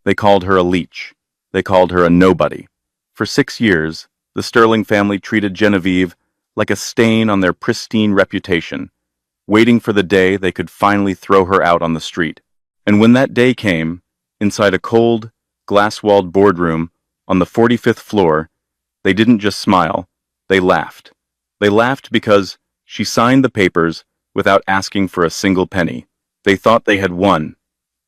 They called her a leech. They called her a nobody. For 6 years, the Sterling family treated Genevieve like a stain on their pristine reputation, waiting for the day they could finally throw her out on the street. And when that day came, inside a cold, glass-walled boardroom on the 45th floor, they didn't just smile, they laughed. They laughed because she signed the papers without asking for a single penny. They thought they had won.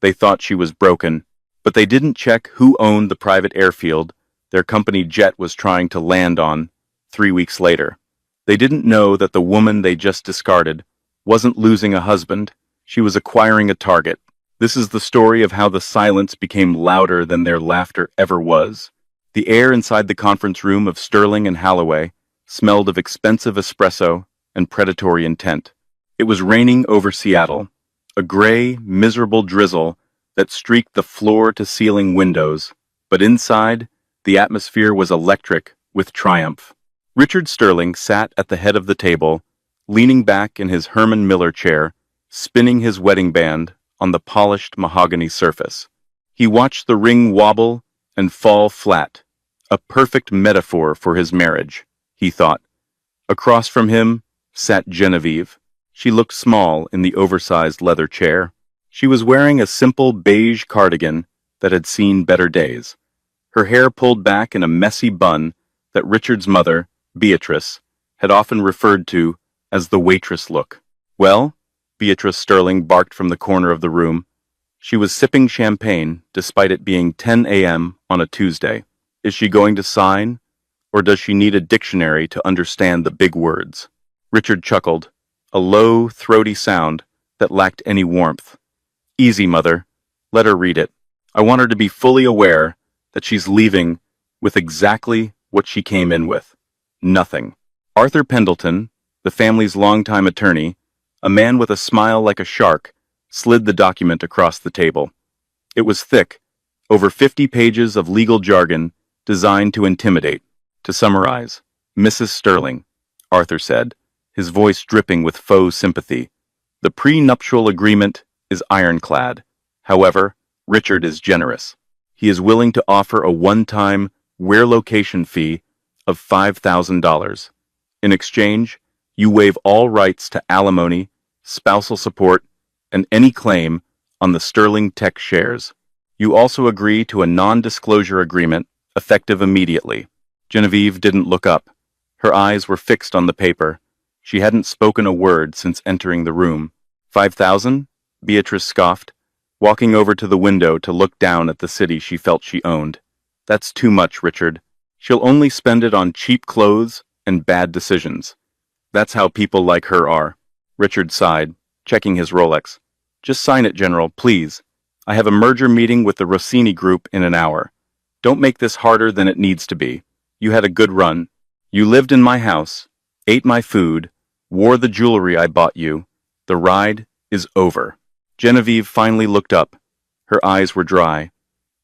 They thought she was broken. But they didn't check who owned the private airfield their company jet was trying to land on 3 weeks later. They didn't know that the woman they just discarded wasn't losing a husband, she was acquiring a target. This is the story of how the silence became louder than their laughter ever was. The air inside the conference room of Sterling and Holloway smelled of expensive espresso and predatory intent. It was raining over Seattle, a gray, miserable drizzle that streaked the floor-to-ceiling windows, but inside, the atmosphere was electric with triumph. Richard Sterling sat at the head of the table, leaning back in his Herman Miller chair, spinning his wedding band on the polished mahogany surface. He watched the ring wobble and fall flat, a perfect metaphor for his marriage, he thought. Across from him sat Genevieve. She looked small in the oversized leather chair. She was wearing a simple beige cardigan that had seen better days, her hair pulled back in a messy bun that Richard's mother, Beatrice, had often referred to as the waitress look. "Well?" Beatrice Sterling barked from the corner of the room. She was sipping champagne, despite it being 10 a.m. on a Tuesday. Is she going to sign, or does she need a dictionary to understand the big words? Richard chuckled, a low, throaty sound that lacked any warmth. "Easy, Mother. Let her read it. I want her to be fully aware that she's leaving with exactly what she came in with. Nothing." Arthur Pendleton, the family's longtime attorney, a man with a smile like a shark, slid the document across the table. It was thick, over 50 pages of legal jargon designed to intimidate. To summarize, "Mrs. Sterling," Arthur said, his voice dripping with faux sympathy, "the prenuptial agreement is ironclad. However, Richard is generous. He is willing to offer a one-time location fee of $5,000. In exchange, you waive all rights to alimony, spousal support, and any claim on the Sterling Tech shares. You also agree to a non-disclosure agreement effective immediately." Genevieve didn't look up. Her eyes were fixed on the paper. She hadn't spoken a word since entering the room. "5,000?" Beatrice scoffed, walking over to the window to look down at the city she felt she owned. "That's too much, Richard. She'll only spend it on cheap clothes and bad decisions. That's how people like her are." Richard sighed, checking his Rolex. "Just sign it, General, please. I have a merger meeting with the Rossini Group in an hour. Don't make this harder than it needs to be. You had a good run. You lived in my house, ate my food, wore the jewelry I bought you. The ride is over." Genevieve finally looked up. Her eyes were dry.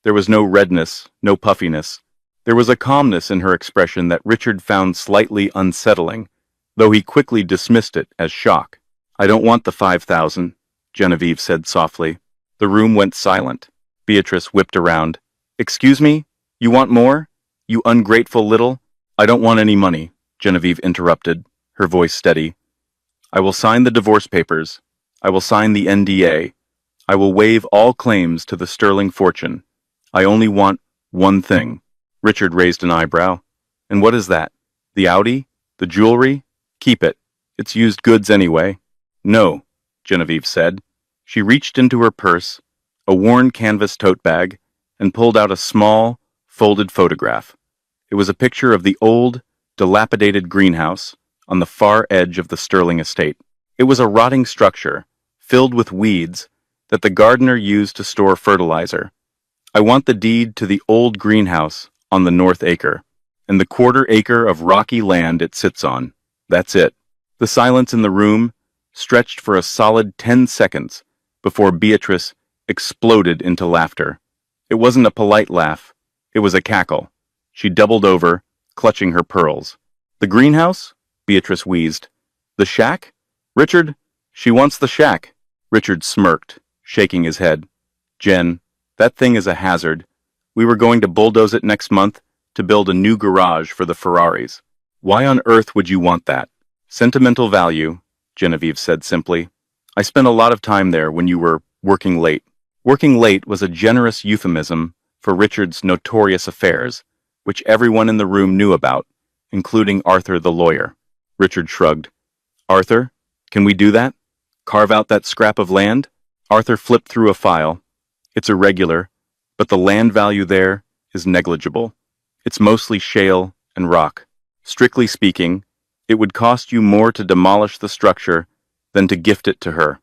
There was no redness, no puffiness. There was a calmness in her expression that Richard found slightly unsettling, though he quickly dismissed it as shock. "I don't want the 5,000, Genevieve said softly. The room went silent. Beatrice whipped around. "Excuse me? You want more? You ungrateful little—" "I don't want any money," Genevieve interrupted, her voice steady. "I will sign the divorce papers. I will sign the NDA. I will waive all claims to the Sterling fortune. I only want one thing." Richard raised an eyebrow. "And what is that? The Audi? The jewelry? Keep it. It's used goods anyway." "No," Genevieve said. She reached into her purse, a worn canvas tote bag, and pulled out a small, folded photograph. It was a picture of the old, dilapidated greenhouse on the far edge of the Sterling estate. It was a rotting structure, filled with weeds, that the gardener used to store fertilizer. "I want the deed to the old greenhouse on the north acre, and the quarter-acre of rocky land it sits on. That's it." The silence in the room stretched for a solid 10 seconds before Beatrice exploded into laughter. It wasn't a polite laugh. It was a cackle. She doubled over, clutching her pearls. "The greenhouse?" Beatrice wheezed. "The shack? Richard, she wants the shack." Richard smirked, shaking his head. "Jen, That thing is a hazard. We were going to bulldoze it next month to build a new garage for the Ferraris. Why on earth would you want that? Sentimental value, Genevieve said simply. I spent a lot of time there when you were working late. Working late was a generous euphemism for Richard's notorious affairs, which everyone in the room knew about, including Arthur the lawyer. Richard shrugged. Arthur, can we do that? Carve out that scrap of land? Arthur flipped through a file. It's irregular, but the land value there is negligible. It's mostly shale and rock. Strictly speaking, it would cost you more to demolish the structure than to gift it to her.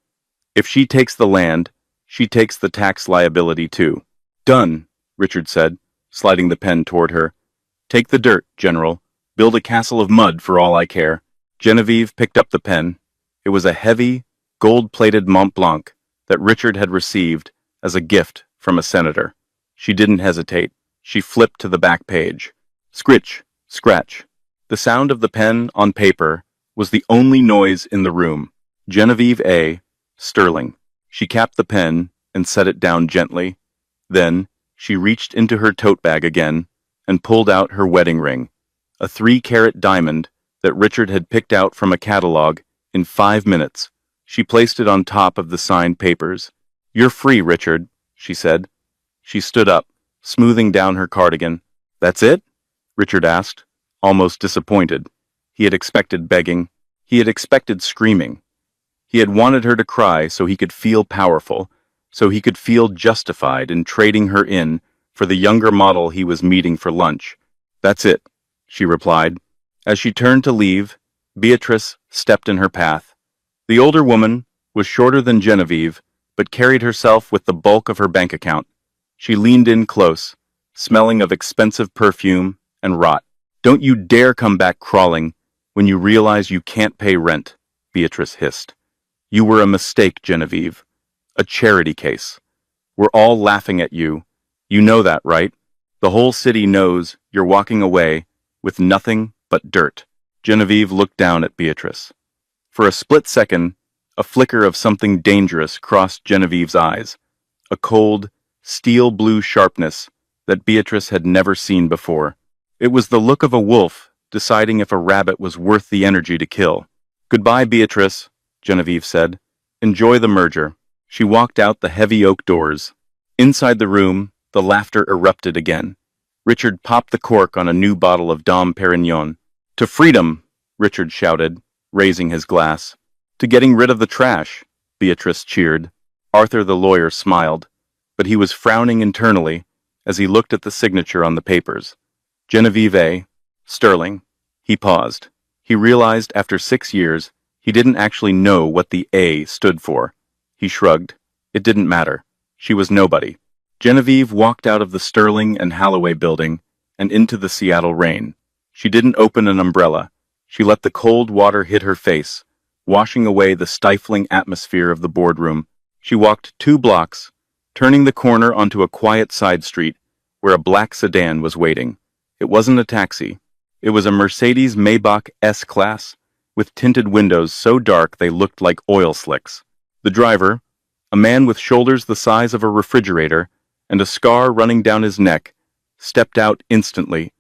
If she takes the land, she takes the tax liability too. Done, Richard said, sliding the pen toward her. Take the dirt, General. Build a castle of mud for all I care. Genevieve picked up the pen. It was a heavy, gold-plated Mont Blanc that Richard had received as a gift from a senator. She didn't hesitate. She flipped to the back page. Scritch, scratch. The sound of the pen on paper was the only noise in the room. Genevieve A. Sterling. She capped the pen and set it down gently. Then, she reached into her tote bag again and pulled out her wedding ring, a 3-carat diamond that Richard had picked out from a catalog in 5 minutes. She placed it on top of the signed papers. You're free, Richard, she said. She stood up, smoothing down her cardigan. That's it? Richard asked, almost disappointed. He had expected begging. He had expected screaming. He had wanted her to cry so he could feel powerful, so he could feel justified in trading her in for the younger model he was meeting for lunch. That's it, she replied. As she turned to leave, Beatrice stepped in her path. The older woman was shorter than Genevieve, but carried herself with the bulk of her bank account. She leaned in close, smelling of expensive perfume and rot. Don't you dare come back crawling when you realize you can't pay rent, Beatrice hissed. You were a mistake, Genevieve. A charity case. We're all laughing at you. You know that, right? The whole city knows you're walking away with nothing but dirt. Genevieve looked down at Beatrice. For a split second, a flicker of something dangerous crossed Genevieve's eyes. A cold, steel-blue sharpness that Beatrice had never seen before. It was the look of a wolf deciding if a rabbit was worth the energy to kill. Goodbye, Beatrice, Genevieve said. Enjoy the merger. She walked out the heavy oak doors. Inside the room, the laughter erupted again. Richard popped the cork on a new bottle of Dom Perignon. To freedom, Richard shouted, raising his glass. To getting rid of the trash, Beatrice cheered. Arthur the lawyer smiled, but he was frowning internally as he looked at the signature on the papers. Genevieve A. Sterling. He paused. He realized after 6 years he didn't actually know what the A stood for. He shrugged. It didn't matter. She was nobody. Genevieve walked out of the Sterling and Holloway building and into the Seattle rain. She didn't open an umbrella. She let the cold water hit her face, washing away the stifling atmosphere of the boardroom. She walked 2 blocks, turning the corner onto a quiet side street where a black sedan was waiting. It wasn't a taxi. It was a Mercedes Maybach S-Class with tinted windows so dark they looked like oil slicks. The driver, a man with shoulders the size of a refrigerator and a scar running down his neck, stepped out instantly.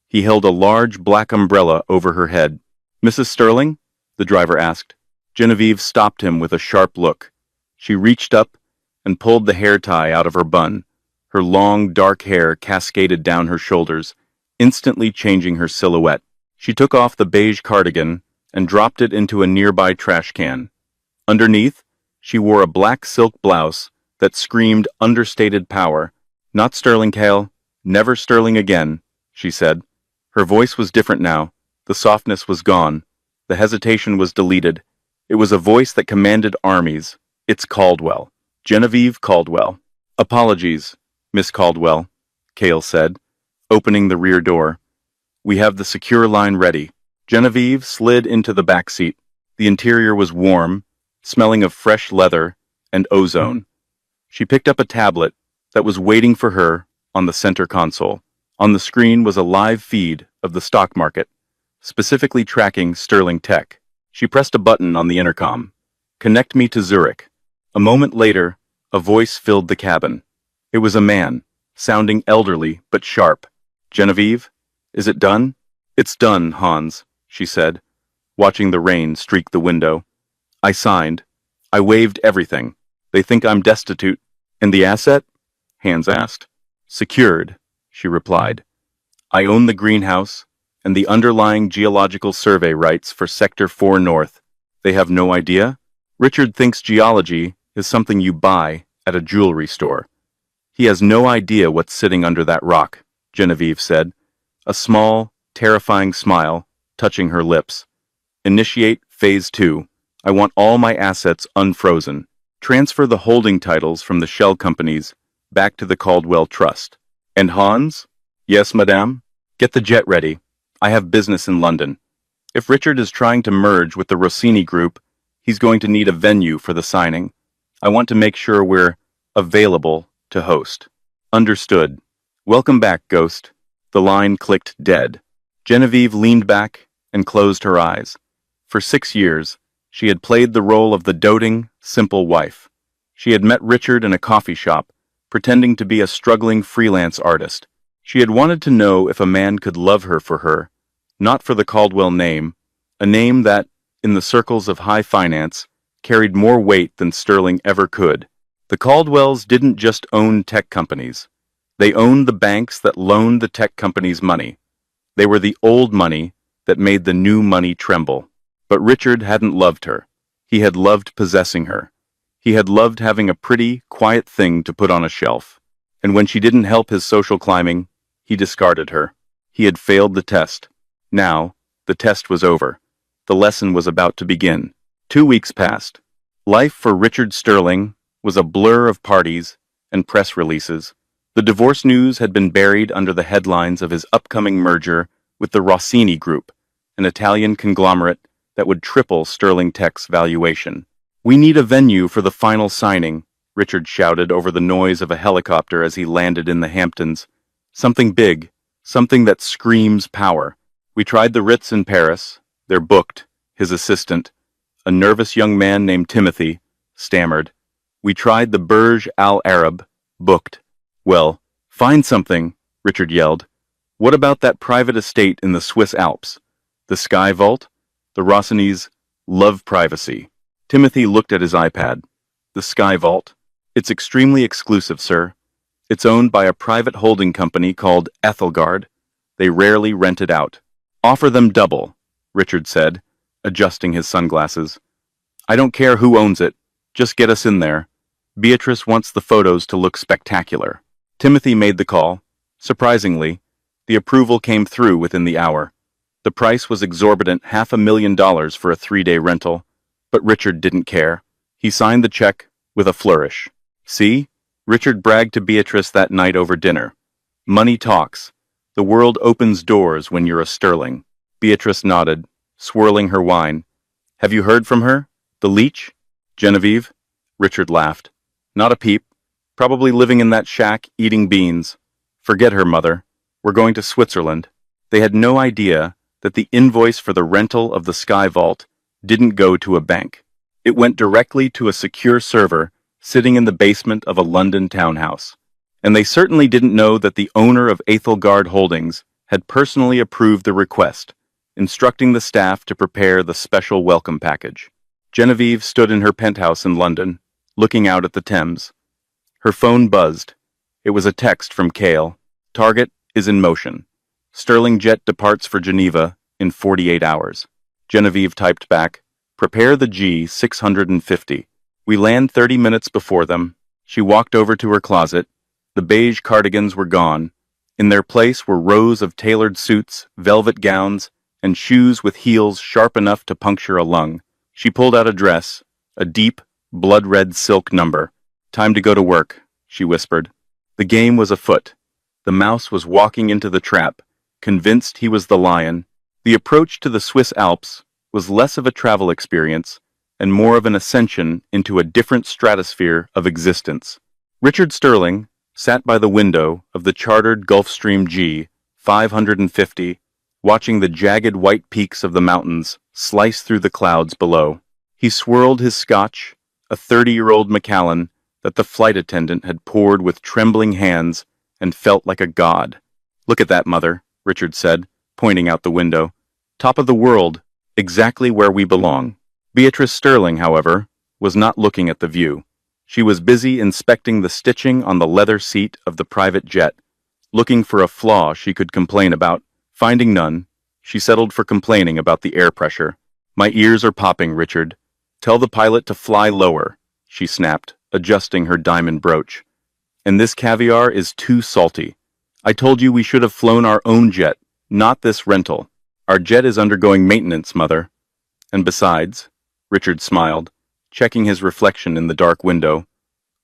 He held a large black umbrella over her head. Mrs. Sterling? The driver asked. Genevieve stopped him with a sharp look. She reached up and pulled the hair tie out of her bun. Her long, dark hair cascaded down her shoulders, instantly changing her silhouette. She took off the beige cardigan and dropped it into a nearby trash can. Underneath, she wore a black silk blouse that screamed understated power. Not Sterling, Cale. Never Sterling again, she said. Her voice was different now. The softness was gone. The hesitation was deleted. It was a voice that commanded armies. It's Caldwell. Genevieve Caldwell. Apologies, Miss Caldwell, Cale said, opening the rear door. We have the secure line ready. Genevieve slid into the back seat. The interior was warm, smelling of fresh leather and ozone. She picked up a tablet that was waiting for her on the center console. On the screen was a live feed of the stock market, specifically tracking Sterling Tech. She pressed a button on the intercom. Connect me to Zurich. A moment later, a voice filled the cabin. It was a man, sounding elderly but sharp. Genevieve, is it done? It's done, Hans, she said, watching the rain streak the window. I signed. I waived everything. They think I'm destitute. And the asset? Hans asked. Secured, she replied. I own the greenhouse and the underlying geological survey rights for Sector 4 North. They have no idea? Richard thinks geology is something you buy at a jewelry store. He has no idea what's sitting under that rock, Genevieve said, a small, terrifying smile touching her lips. Initiate Phase 2. I want all my assets unfrozen. Transfer the holding titles from the shell companies back to the Caldwell Trust. And Hans? Yes, madame? Get the jet ready. I have business in London. If Richard is trying to merge with the Rossini Group, he's going to need a venue for the signing. I want to make sure we're available to host. Understood. Welcome back, Ghost. The line clicked dead. Genevieve leaned back and closed her eyes. For 6 years, she had played the role of the doting, simple wife. She had met Richard in a coffee shop, pretending to be a struggling freelance artist. She had wanted to know if a man could love her, not for the Caldwell name, a name that, in the circles of high finance, carried more weight than Sterling ever could. The Caldwells didn't just own tech companies. They owned the banks that loaned the tech companies money. They were the old money that made the new money tremble. But Richard hadn't loved her. He had loved possessing her. He had loved having a pretty, quiet thing to put on a shelf. And when she didn't help his social climbing, he discarded her. He had failed the test. Now, the test was over. The lesson was about to begin. 2 weeks passed. Life for Richard Sterling was a blur of parties and press releases. The divorce news had been buried under the headlines of his upcoming merger with the Rossini Group, an Italian conglomerate that would triple Sterling Tech's valuation. We need a venue for the final signing, Richard shouted over the noise of a helicopter as he landed in the Hamptons. Something big, something that screams power. We tried the Ritz in Paris. They're booked. His assistant, a nervous young man named Timothy, stammered. We tried the Burj Al Arab. Booked. Well, find something, Richard yelled. What about that private estate in the Swiss Alps? The Sky Vault? The Rossinis love privacy. Timothy looked at his iPad. The Sky Vault? It's extremely exclusive, sir. It's owned by a private holding company called Ethelgard. They rarely rent it out. Offer them double, Richard said, adjusting his sunglasses. I don't care who owns it. Just get us in there. Beatrice wants the photos to look spectacular. Timothy made the call. Surprisingly, the approval came through within the hour. The price was exorbitant, $500,000 for a 3-day rental, but Richard didn't care. He signed the check with a flourish. See? Richard bragged to Beatrice that night over dinner. Money talks. The world opens doors when you're a Sterling. Beatrice nodded, swirling her wine. Have you heard from her? The leech? Genevieve? Richard laughed. Not a peep. Probably living in that shack, eating beans. Forget her, mother. We're going to Switzerland. They had no idea that the invoice for the rental of the Sky Vault didn't go to a bank. It went directly to a secure server sitting in the basement of a London townhouse. And they certainly didn't know that the owner of Ethelgard Holdings had personally approved the request, instructing the staff to prepare the special welcome package. Genevieve stood in her penthouse in London, looking out at the Thames. Her phone buzzed. It was a text from Cale. Target is in motion. Sterling jet departs for Geneva in 48 hours. Genevieve typed back, prepare the G650. We land 30 minutes before them. She walked over to her closet. The beige cardigans were gone. In their place were rows of tailored suits, velvet gowns, and shoes with heels sharp enough to puncture a lung. She pulled out a dress, a deep, blood-red silk number. Time to go to work, she whispered. The game was afoot. The mouse was walking into the trap, convinced he was the lion. The approach to the Swiss Alps was less of a travel experience and more of an ascension into a different stratosphere of existence. Richard Sterling sat by the window of the chartered Gulfstream G550, watching the jagged white peaks of the mountains slice through the clouds below. He swirled his scotch, a 30-year-old Macallan, that the flight attendant had poured with trembling hands and felt like a god. "Look at that, Mother," Richard said, pointing out the window. "Top of the world, exactly where we belong." Beatrice Sterling, however, was not looking at the view. She was busy inspecting the stitching on the leather seat of the private jet, looking for a flaw she could complain about. Finding none, she settled for complaining about the air pressure. "My ears are popping, Richard. Tell the pilot to fly lower," she snapped, adjusting her diamond brooch. "And this caviar is too salty. I told you we should have flown our own jet, not this rental. Our jet is undergoing maintenance, Mother. And besides," Richard smiled, checking his reflection in the dark window,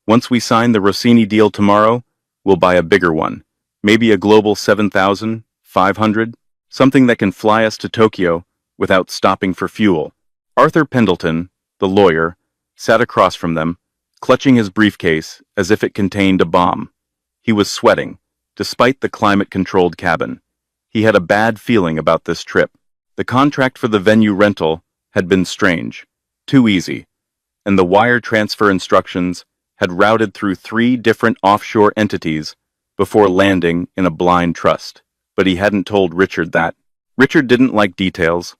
"once we sign the Rossini deal tomorrow, we'll buy a bigger one. Maybe a Global 7500, something that can fly us to Tokyo without stopping for fuel." Arthur Pendleton, the lawyer, sat across from them, clutching his briefcase as if it contained a bomb. He was sweating, despite the climate-controlled cabin. He had a bad feeling about this trip. The contract for the venue rental had been strange, too easy, and the wire transfer instructions had routed through 3 different offshore entities before landing in a blind trust. But he hadn't told Richard that. Richard didn't like details.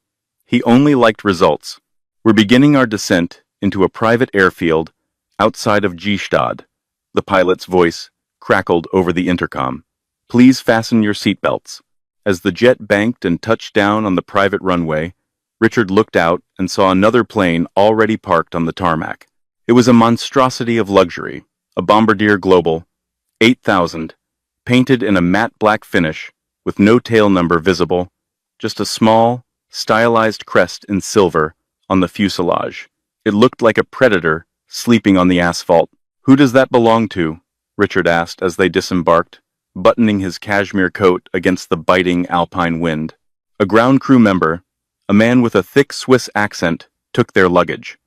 He only liked results. "We're beginning our descent into a private airfield outside of Gstaad," the pilot's voice crackled over the intercom. "Please fasten your seatbelts." As the jet banked and touched down on the private runway, Richard looked out and saw another plane already parked on the tarmac. It was a monstrosity of luxury, a Bombardier Global 8000, painted in a matte black finish with no tail number visible, just a small, stylized crest in silver on the fuselage. It looked like a predator sleeping on the asphalt. "Who does that belong to?" Richard asked as they disembarked, buttoning his cashmere coat against the biting alpine wind. A ground crew member, a man with a thick Swiss accent, took their luggage.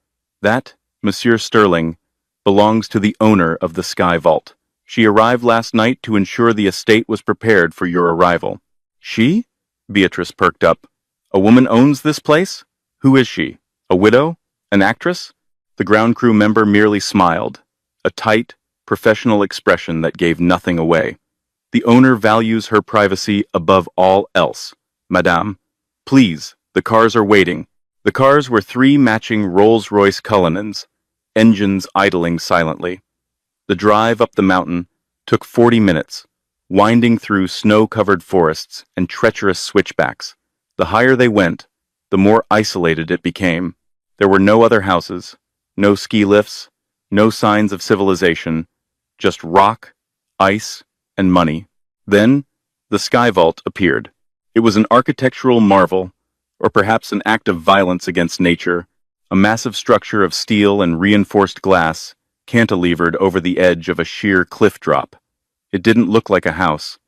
"That, Monsieur Sterling, belongs to the owner of the Sky Vault. She arrived last night to ensure the estate was prepared for your arrival." "She?" Beatrice perked up. "A woman owns this place? Who is she? A widow? An actress?" The ground crew member merely smiled, a tight, professional expression that gave nothing away. "The owner values her privacy above all else, Madame. Please, the cars are waiting." The cars were 3 matching Rolls-Royce Cullinans, engines idling silently. The drive up the mountain took 40 minutes, winding through snow-covered forests and treacherous switchbacks. The higher they went, the more isolated it became. There were no other houses, no ski lifts, no signs of civilization, just rock, ice, and money. Then, the Sky Vault appeared. It was an architectural marvel, or perhaps an act of violence against nature, a massive structure of steel and reinforced glass, cantilevered over the edge of a sheer cliff drop. It didn't look like a house.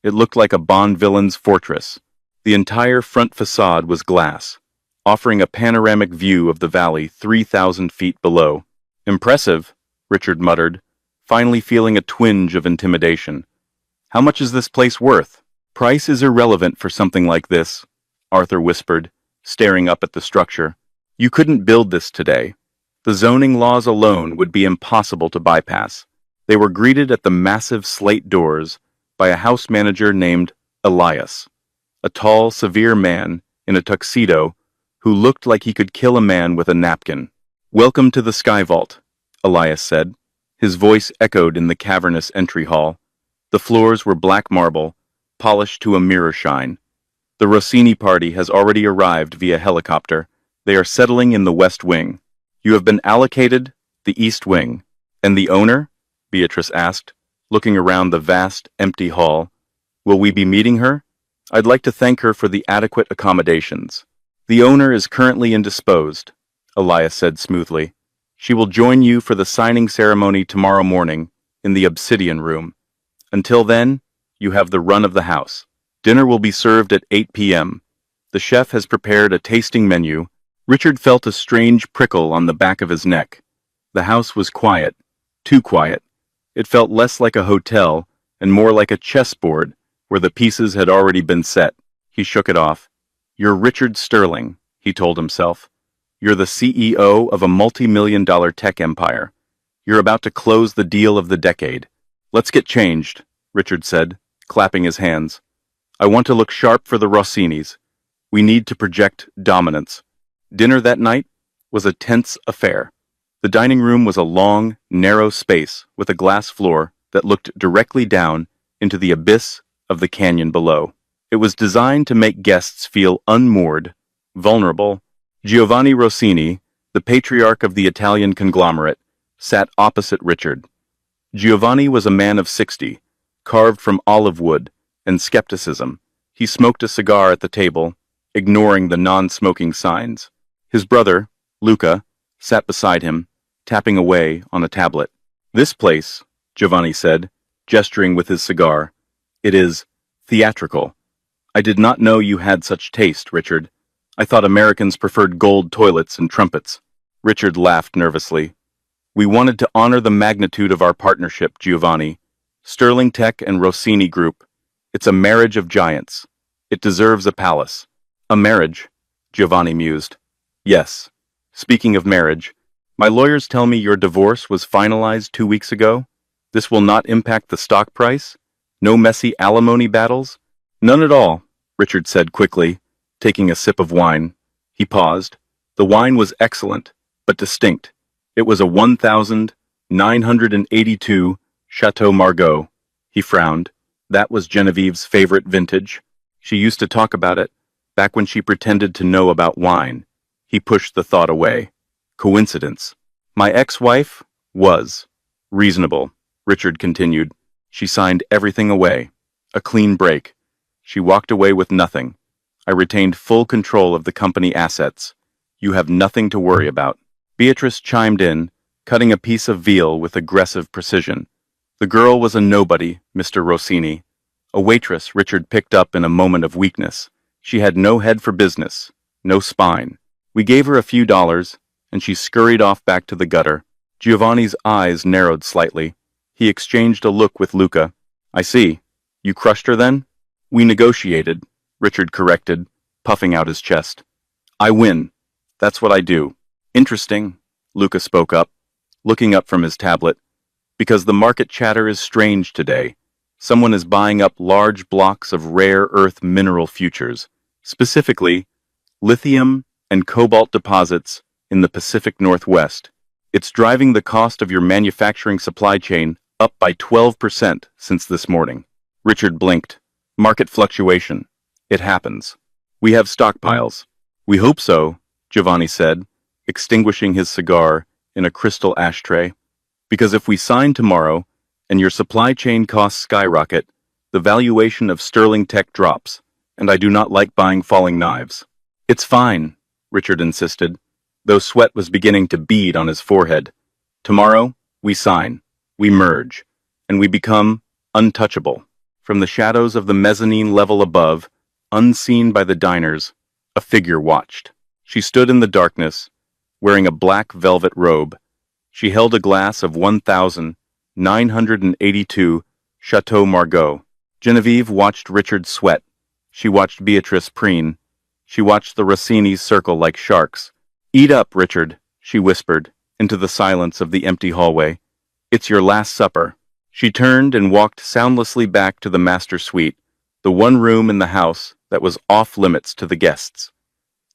It looked like a Bond villain's fortress. The entire front facade was glass, offering a panoramic view of the valley 3,000 feet below. "Impressive," Richard muttered, finally feeling a twinge of intimidation. "How much is this place worth?" "Price is irrelevant for something like this," Arthur whispered, staring up at the structure. "You couldn't build this today. The zoning laws alone would be impossible to bypass." They were greeted at the massive slate doors by a house manager named Elias, a tall, severe man in a tuxedo who looked like he could kill a man with a napkin. "Welcome to the Sky Vault," Elias said. His voice echoed in the cavernous entry hall. The floors were black marble, polished to a mirror shine. "The Rossini party has already arrived via helicopter. They are settling in the West Wing. You have been allocated the East Wing." "And the owner?" Beatrice asked, looking around the vast, empty hall. "Will we be meeting her? I'd like to thank her for the adequate accommodations." "The owner is currently indisposed," Elias said smoothly. "She will join you for the signing ceremony tomorrow morning in the Obsidian Room. Until then, you have the run of the house. Dinner will be served at 8 p.m. The chef has prepared a tasting menu." Richard felt a strange prickle on the back of his neck. The house was quiet, too quiet. It felt less like a hotel and more like a chessboard where the pieces had already been set. He shook it off. "You're Richard Sterling," he told himself. "You're the CEO of a multi-million-dollar tech empire. You're about to close the deal of the decade. Let's get changed, Richard said, clapping his hands. I want to look sharp for the Rossinis. We need to project dominance. Dinner that night was a tense affair. The dining room was a long, narrow space with a glass floor that looked directly down into the abyss of the canyon below. It was designed to make guests feel unmoored, vulnerable. Giovanni Rossini, the patriarch of the Italian conglomerate, sat opposite Richard. Giovanni was a man of 60, carved from olive wood and skepticism. He smoked a cigar at the table, ignoring the non-smoking signs. His brother, Luca, sat beside him, tapping away on a tablet. This place, Giovanni said, gesturing with his cigar, it is theatrical. I did not know you had such taste, Richard. I thought Americans preferred gold toilets and trumpets. Richard laughed nervously. We wanted to honor the magnitude of our partnership, Giovanni. Sterling Tech and Rossini Group. It's a marriage of giants. It deserves a palace. A marriage, Giovanni mused. Yes. Speaking of marriage, my lawyers tell me your divorce was finalized 2 weeks ago. This will not impact the stock price? No messy alimony battles? None at all, Richard said quickly, taking a sip of wine. He paused. The wine was excellent, but distinct. It was a 1982 Chateau Margaux. He frowned. That was Genevieve's favorite vintage. She used to talk about it, back when she pretended to know about wine. He pushed the thought away. Coincidence. My ex-wife was reasonable, Richard continued. She signed everything away. A clean break. She walked away with nothing. I retained full control of the company assets. You have nothing to worry about. Beatrice chimed in, cutting a piece of veal with aggressive precision. The girl was a nobody, Mr. Rossini. A waitress Richard picked up in a moment of weakness. She had no head for business, no spine. We gave her a few dollars, and she scurried off back to the gutter. Giovanni's eyes narrowed slightly. He exchanged a look with Luca. I see. You crushed her then? We negotiated, Richard corrected, puffing out his chest. I win. That's what I do. Interesting, Luca spoke up, looking up from his tablet. Because the market chatter is strange today. Someone is buying up large blocks of rare earth mineral futures, specifically lithium and cobalt deposits in the Pacific Northwest. It's driving the cost of your manufacturing supply chain up by 12% since this morning. Richard blinked. Market fluctuation. It happens. We have stockpiles. We hope so, Giovanni said, extinguishing his cigar in a crystal ashtray. Because if we sign tomorrow, and your supply chain costs skyrocket, the valuation of Sterling Tech drops, and I do not like buying falling knives. It's fine, Richard insisted, though sweat was beginning to bead on his forehead. Tomorrow, we sign, we merge, and we become untouchable. From the shadows of the mezzanine level above, unseen by the diners, a figure watched. She stood in the darkness, wearing a black velvet robe. She held a glass of 1982 Chateau Margaux. Genevieve watched Richard sweat. She watched Beatrice preen. She watched the Rossinis circle like sharks. Eat up, Richard, she whispered, into the silence of the empty hallway. It's your last supper. She turned and walked soundlessly back to the master suite, the one room in the house that was off-limits to the guests.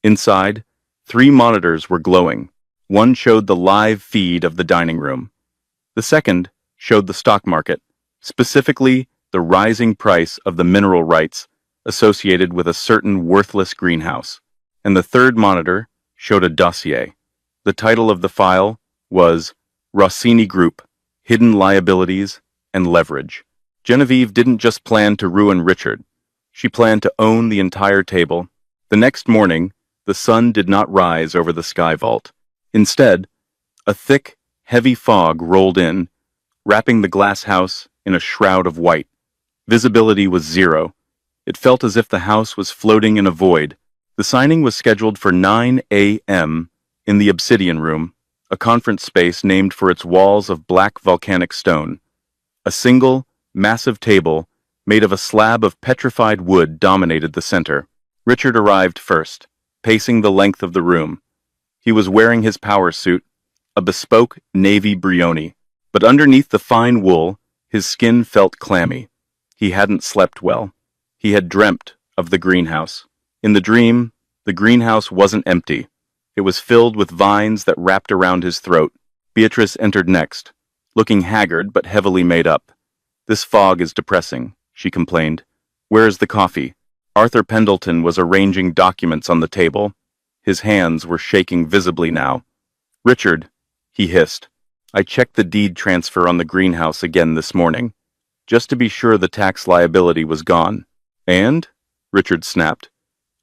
Inside, 3 monitors were glowing. One showed the live feed of the dining room. The second showed the stock market, specifically the rising price of the mineral rights associated with a certain worthless greenhouse. And the third monitor showed a dossier. The title of the file was Rossini Group, Hidden Liabilities and Leverage. Genevieve didn't just plan to ruin Richard. She planned to own the entire table. The next morning, the sun did not rise over the sky vault. Instead, a thick, heavy fog rolled in, wrapping the glass house in a shroud of white. Visibility was 0. It felt as if the house was floating in a void. The signing was scheduled for 9 a.m. in the Obsidian Room, a conference space named for its walls of black volcanic stone. A single, massive table made of a slab of petrified wood dominated the center. Richard arrived first, pacing the length of the room. He was wearing his power suit, a bespoke navy brioni. But underneath the fine wool, his skin felt clammy. He hadn't slept well. He had dreamt of the greenhouse. In the dream, the greenhouse wasn't empty. It was filled with vines that wrapped around his throat. Beatrice entered next, looking haggard but heavily made up. "This fog is depressing," she complained. "Where is the coffee?" Arthur Pendleton was arranging documents on the table. His hands were shaking visibly now. "Richard," he hissed, "I checked the deed transfer on the greenhouse again this morning, just to be sure the tax liability was gone." "And?" Richard snapped.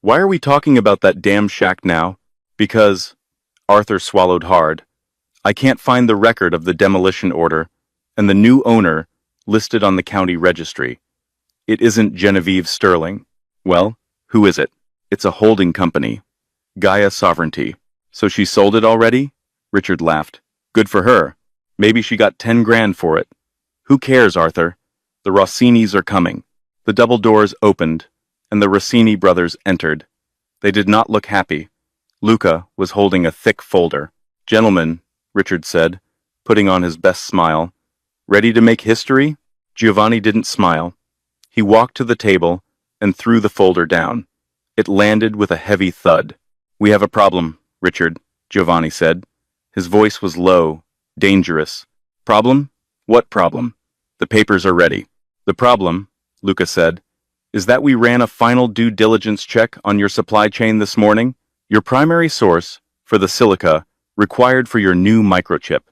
"Why are we talking about that damn shack now?" "Because," Arthur swallowed hard, "I can't find the record of the demolition order, and the new owner listed on the county registry. It isn't Genevieve Sterling." "Well, who is it?" "It's a holding company. Gaia Sovereignty." "So she sold it already?" Richard laughed. "Good for her. Maybe she got 10 grand for it." "Who cares, Arthur? The Rossinis are coming." The double doors opened, and the Rossini brothers entered. They did not look happy. Luca was holding a thick folder. "Gentlemen," Richard said, putting on his best smile. "Ready to make history?" Giovanni didn't smile. He walked to the table and threw the folder down. It landed with a heavy thud. "We have a problem, Richard," Giovanni said. His voice was low, dangerous. "Problem? What problem?" "The papers are ready." "The problem," Luca said, "is that we ran a final due diligence check on your supply chain this morning. Your primary source for the silica required for your new microchip.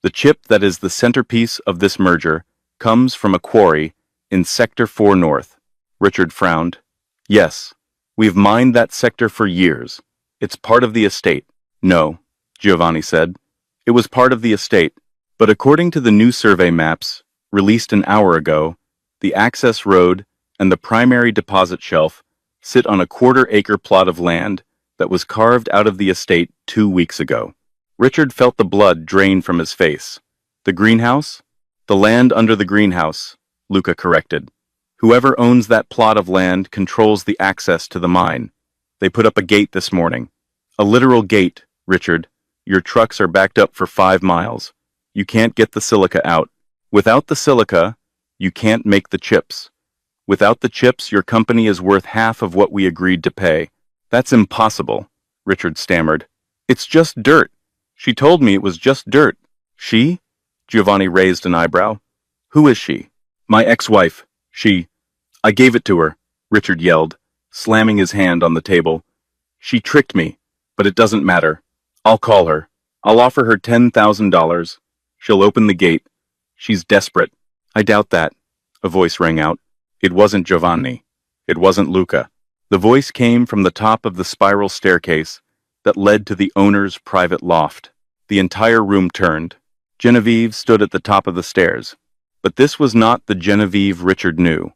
The chip that is the centerpiece of this merger comes from a quarry in Sector 4 North." Richard frowned. "Yes, we've mined that sector for years. It's part of the estate." "No," Giovanni said. "It was part of the estate, but according to the new survey maps, released an hour ago, the access road and the primary deposit shelf sit on a quarter-acre plot of land that was carved out of the estate 2 weeks ago." Richard felt the blood drain from his face. "The greenhouse?" "The land under the greenhouse," Luca corrected. "Whoever owns that plot of land controls the access to the mine. They put up a gate this morning. A literal gate, Richard. Your trucks are backed up for 5 miles. You can't get the silica out. Without the silica, you can't make the chips. Without the chips, your company is worth half of what we agreed to pay." "That's impossible," Richard stammered. "It's just dirt. She told me it was just dirt." "She?" Giovanni raised an eyebrow. "Who is she?" "My ex-wife. I gave it to her," Richard yelled, slamming his hand on the table. "She tricked me, but it doesn't matter. I'll call her. I'll offer her $10,000. She'll open the gate. She's desperate." "I doubt that," a voice rang out. It wasn't Giovanni. It wasn't Luca. The voice came from the top of the spiral staircase that led to the owner's private loft. The entire room turned. Genevieve stood at the top of the stairs. But this was not the Genevieve Richard knew.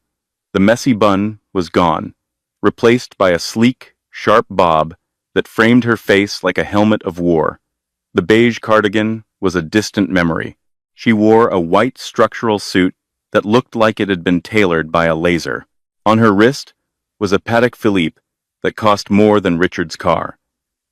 The messy bun was gone, replaced by a sleek, sharp bob that framed her face like a helmet of war. The beige cardigan was a distant memory. She wore a white structural suit that looked like it had been tailored by a laser. On her wrist was a Patek Philippe that cost more than Richard's car.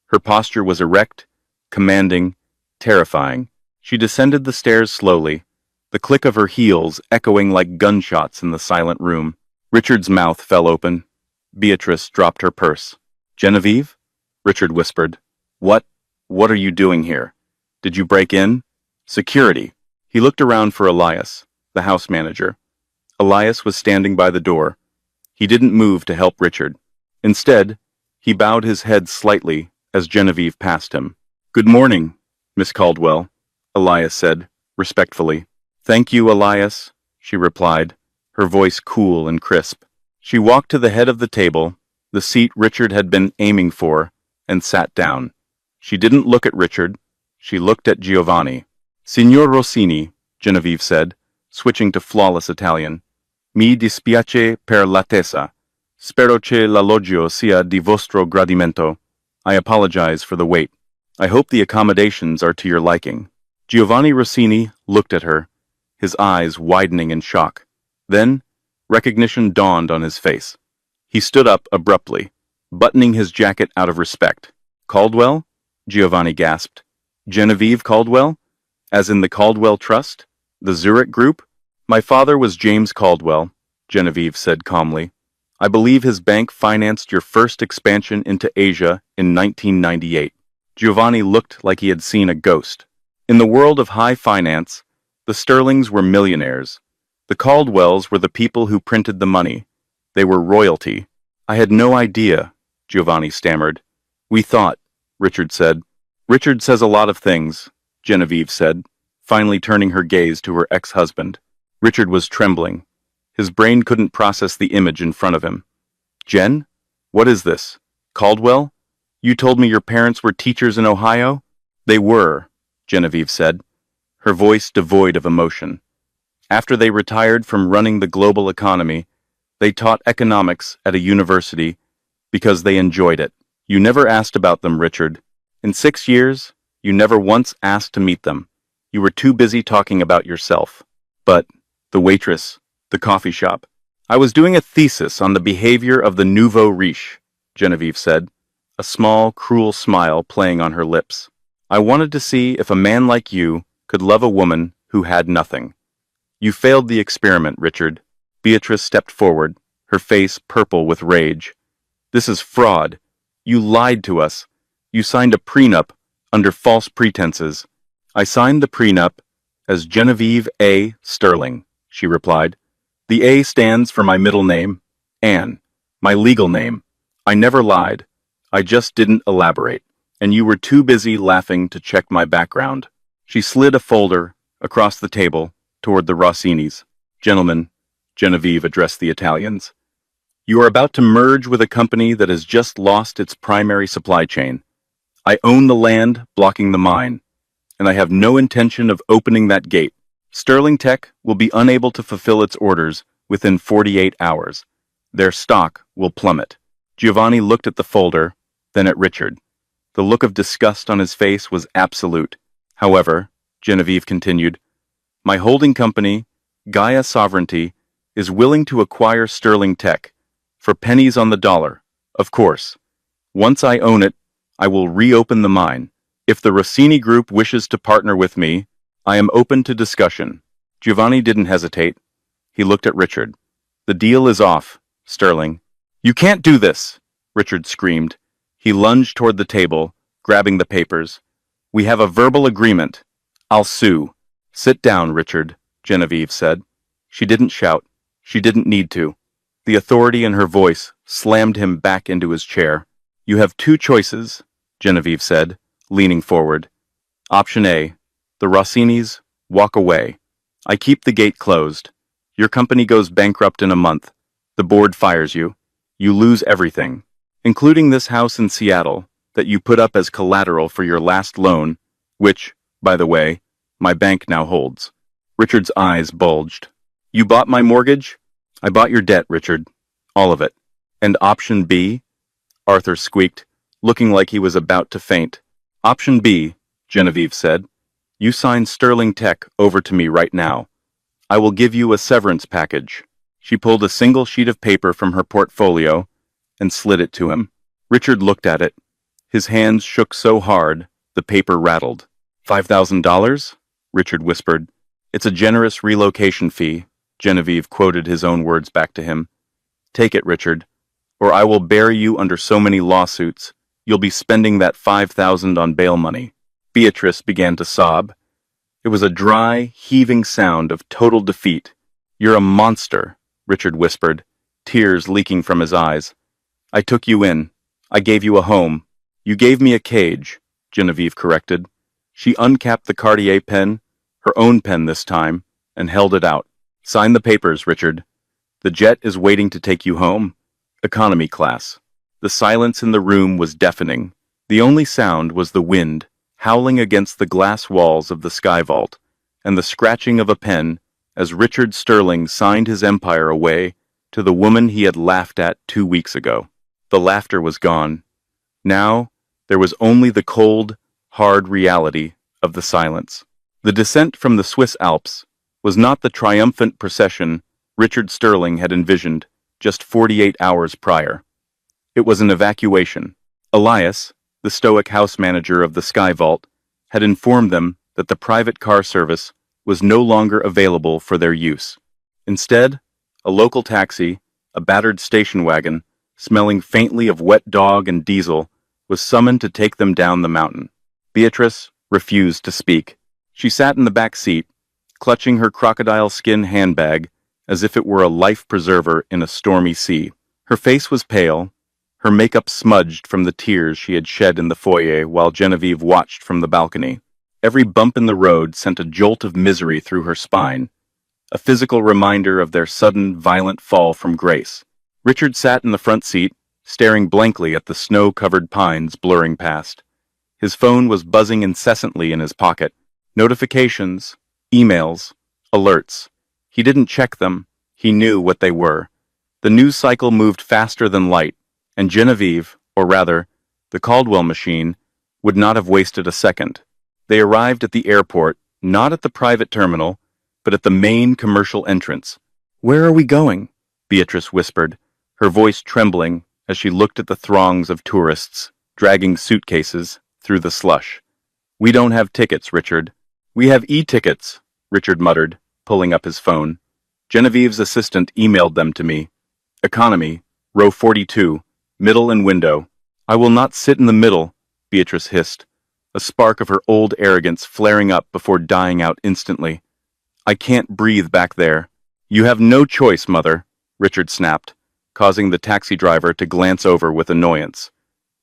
Her posture was erect, commanding, terrifying. She descended the stairs slowly, the click of her heels echoing like gunshots in the silent room. Richard's mouth fell open. Beatrice dropped her purse. "Genevieve?" Richard whispered. What are you doing here? Did you break in?" "Security." He looked around for Elias, the house manager. Elias was standing by the door. He didn't move to help Richard. Instead, he bowed his head slightly as Genevieve passed him. "Good morning, Miss Caldwell," Elias said, respectfully. "Thank you, Elias," she replied, her voice cool and crisp. She walked to the head of the table, the seat Richard had been aiming for, and sat down. She didn't look at Richard. She looked at Giovanni. "Signor Rossini," Genevieve said, switching to flawless Italian. "Mi dispiace per l'attesa. Spero che l'alloggio sia di vostro gradimento. I apologize for the wait. I hope the accommodations are to your liking." Giovanni Rossini looked at her, his eyes widening in shock. Then, recognition dawned on his face. He stood up abruptly, buttoning his jacket out of respect. "Caldwell?" Giovanni gasped. "Genevieve Caldwell? As in the Caldwell Trust?" The Zurich Group? My father was James Caldwell, Genevieve said calmly. I believe his bank financed your first expansion into Asia in 1998. Giovanni looked like he had seen a ghost. In the world of high finance, the Sterlings were millionaires. The Caldwells were the people who printed the money. They were royalty. I had no idea, Giovanni stammered. We thought, Richard said. Richard says a lot of things, Genevieve said, finally turning her gaze to her ex-husband. Richard was trembling. His brain couldn't process the image in front of him. Jen? What is this? Caldwell? You told me your parents were teachers in Ohio? They were, Genevieve said, her voice devoid of emotion. After they retired from running the global economy, they taught economics at a university because they enjoyed it. You never asked about them, Richard. In 6 years, you never once asked to meet them. You were too busy talking about yourself. But, the waitress, the coffee shop. I was doing a thesis on the behavior of the nouveau riche, Genevieve said, a small, cruel smile playing on her lips. I wanted to see if a man like you could love a woman who had nothing. You failed the experiment, Richard. Beatrice stepped forward, her face purple with rage. This is fraud. You lied to us. You signed a prenup under false pretenses. I signed the prenup as Genevieve A. Sterling, she replied. The A stands for my middle name, Anne, my legal name. I never lied. I just didn't elaborate, and you were too busy laughing to check my background. She slid a folder across the table toward the Rossinis. Gentlemen, Genevieve addressed the Italians. You are about to merge with a company that has just lost its primary supply chain. I own the land blocking the mine, and I have no intention of opening that gate. Sterling Tech will be unable to fulfill its orders within 48 hours. Their stock will plummet. Giovanni looked at the folder, then at Richard. The look of disgust on his face was absolute. However, Genevieve continued, my holding company, Gaia Sovereignty, is willing to acquire Sterling Tech for pennies on the dollar, of course. Once I own it, I will reopen the mine. If the Rossini Group wishes to partner with me, I am open to discussion. Giovanni didn't hesitate. He looked at Richard. The deal is off, Sterling. You can't do this, Richard screamed. He lunged toward the table, grabbing the papers. We have a verbal agreement. I'll sue. Sit down, Richard, Genevieve said. She didn't shout. She didn't need to. The authority in her voice slammed him back into his chair. You have two choices, Genevieve said, leaning forward. Option A, the Rossinis walk away. I keep the gate closed. Your company goes bankrupt in a month. The board fires you. You lose everything, including this house in Seattle that you put up as collateral for your last loan, which, by the way, my bank now holds. Richard's eyes bulged. You bought my mortgage? I bought your debt, Richard. All of it. And option B? Arthur squeaked, looking like he was about to faint. Option B, Genevieve said. You sign Sterling Tech over to me right now. I will give you a severance package. She pulled a single sheet of paper from her portfolio and slid it to him. Richard looked at it. His hands shook so hard, the paper rattled. $5,000? Richard whispered. It's a generous relocation fee, Genevieve quoted his own words back to him. Take it, Richard, or I will bury you under so many lawsuits, you'll be spending that $5,000 on bail money. Beatrice began to sob. It was a dry, heaving sound of total defeat. You're a monster, Richard whispered, tears leaking from his eyes. I took you in. I gave you a home. You gave me a cage, Genevieve corrected. She uncapped the Cartier pen, her own pen this time, and held it out. Sign the papers, Richard. The jet is waiting to take you home. Economy class. The silence in the room was deafening. The only sound was the wind, howling against the glass walls of the sky vault, and the scratching of a pen as Richard Sterling signed his empire away to the woman he had laughed at 2 weeks ago. The laughter was gone. Now, there was only the cold, hard reality of the silence. The descent from the Swiss Alps was not the triumphant procession Richard Sterling had envisioned just 48 hours prior. It was an evacuation. Elias, the stoic house manager of the Sky Vault, had informed them that the private car service was no longer available for their use. Instead, a local taxi, a battered station wagon, smelling faintly of wet dog and diesel, was summoned to take them down the mountain. Beatrice refused to speak. She sat in the back seat, clutching her crocodile skin handbag as if it were a life preserver in a stormy sea. Her face was pale, her makeup smudged from the tears she had shed in the foyer while Genevieve watched from the balcony. Every bump in the road sent a jolt of misery through her spine, a physical reminder of their sudden, violent fall from grace. Richard sat in the front seat, staring blankly at the snow-covered pines blurring past. His phone was buzzing incessantly in his pocket. Notifications, emails, alerts. He didn't check them. He knew what they were. The news cycle moved faster than light, and Genevieve, or rather, the Caldwell machine, would not have wasted a second. They arrived at the airport, not at the private terminal, but at the main commercial entrance. "Where are we going?" Beatrice whispered, her voice trembling as she looked at the throngs of tourists, dragging suitcases through the slush. "We don't have tickets, Richard." "We have e-tickets," Richard muttered, pulling up his phone. Genevieve's assistant emailed them to me. "Economy, row 42, middle and window." "I will not sit in the middle," Beatrice hissed, a spark of her old arrogance flaring up before dying out instantly. "I can't breathe back there." "You have no choice, Mother," Richard snapped, causing the taxi driver to glance over with annoyance.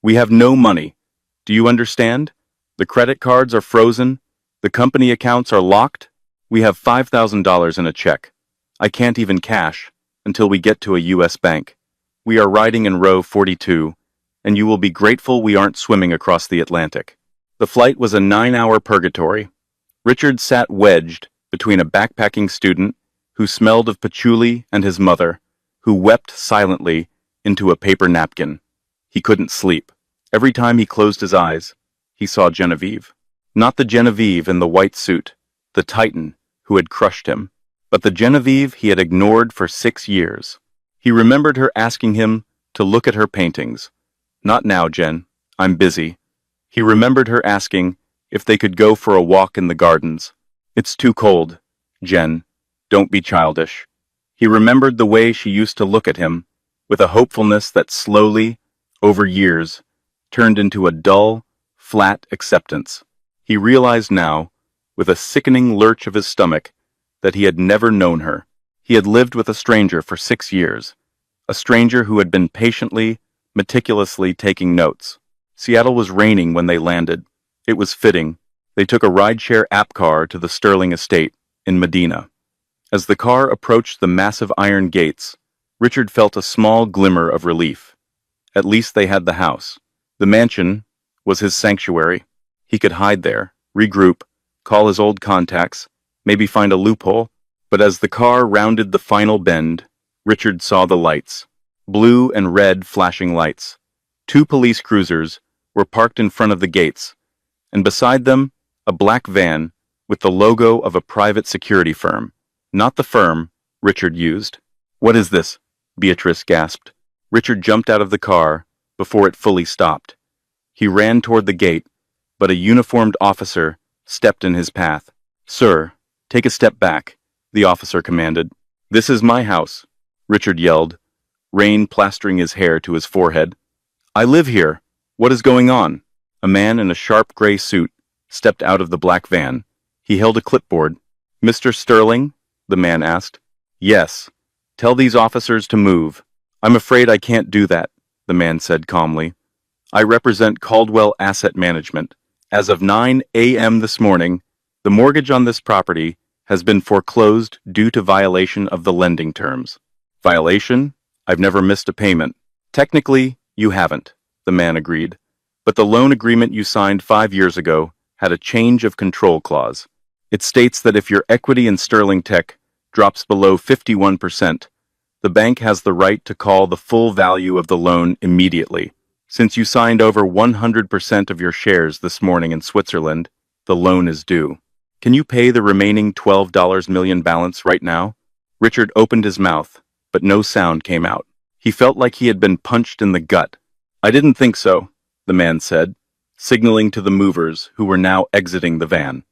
"We have no money. Do you understand? The credit cards are frozen. The company accounts are locked. We have $5,000 in a check. I can't even cash until we get to a U.S. bank. We are riding in row 42, and you will be grateful we aren't swimming across the Atlantic." The flight was a 9-hour purgatory. Richard sat wedged between a backpacking student who smelled of patchouli and his mother, who wept silently into a paper napkin. He couldn't sleep. Every time he closed his eyes, he saw Genevieve. Not the Genevieve in the white suit, the titan who had crushed him, but the Genevieve he had ignored for 6 years. He remembered her asking him to look at her paintings. "Not now, Jen. I'm busy." He remembered her asking if they could go for a walk in the gardens. "It's too cold. Jen, don't be childish." He remembered the way she used to look at him, with a hopefulness that slowly, over years, turned into a dull, flat acceptance. He realized now, with a sickening lurch of his stomach, that he had never known her. He had lived with a stranger for 6 years, a stranger who had been patiently, meticulously taking notes. Seattle was raining when they landed. It was fitting. They took a rideshare app car to the Sterling estate in Medina. As the car approached the massive iron gates, Richard felt a small glimmer of relief. At least they had the house. The mansion was his sanctuary. He could hide there, regroup, call his old contacts, maybe find a loophole. But as the car rounded the final bend, Richard saw the lights. Blue and red flashing lights. 2 police cruisers were parked in front of the gates, and beside them, a black van with the logo of a private security firm. Not the firm Richard used. "What is this?" Beatrice gasped. Richard jumped out of the car before it fully stopped. He ran toward the gate, but a uniformed officer stepped in his path. "Sir, take a step back," the officer commanded. "This is my house," Richard yelled, rain plastering his hair to his forehead. "I live here. What is going on?" A man in a sharp gray suit stepped out of the black van. He held a clipboard. "Mr. Sterling?" the man asked. "Yes. Tell these officers to move." "I'm afraid I can't do that," the man said calmly. "I represent Caldwell Asset Management. As of 9 a.m. this morning, the mortgage on this property has been foreclosed due to violation of the lending terms." "Violation? I've never missed a payment." "Technically, you haven't," the man agreed. "But the loan agreement you signed 5 years ago had a change of control clause. It states that if your equity in Sterling Tech drops below 51%, the bank has the right to call the full value of the loan immediately. Since you signed over 100% of your shares this morning in Switzerland, the loan is due. Can you pay the remaining $12 million balance right now?" Richard opened his mouth, but no sound came out. He felt like he had been punched in the gut. "I didn't think so," the man said, signaling to the movers who were now exiting the van.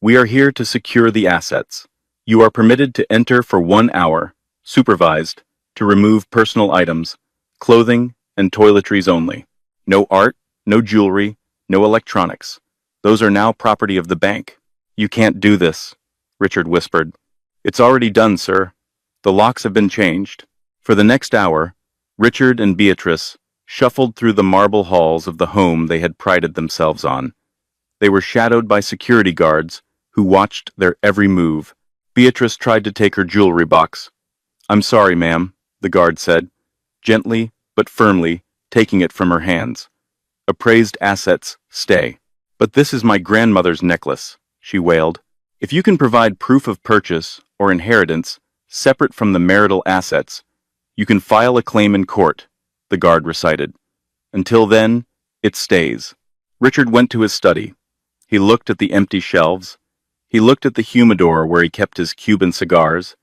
We are here to secure the assets. You are permitted to enter for 1 hour, supervised, to remove personal items, clothing, and toiletries only. No art, no jewelry, no electronics. Those are now property of the bank. You can't do this, Richard whispered. It's already done, sir. The locks have been changed. For the next hour, Richard and Beatrice shuffled through the marble halls of the home they had prided themselves on. They were shadowed by security guards who watched their every move. Beatrice tried to take her jewelry box. I'm sorry, ma'am, the guard said, gently but firmly taking it from her hands. Appraised assets, stay. But this is my grandmother's necklace, she wailed. If you can provide proof of purchase or inheritance separate from the marital assets, you can file a claim in court, the guard recited. Until then, it stays. Richard went to his study. He looked at the empty shelves. He looked at the humidor where he kept his Cuban cigars.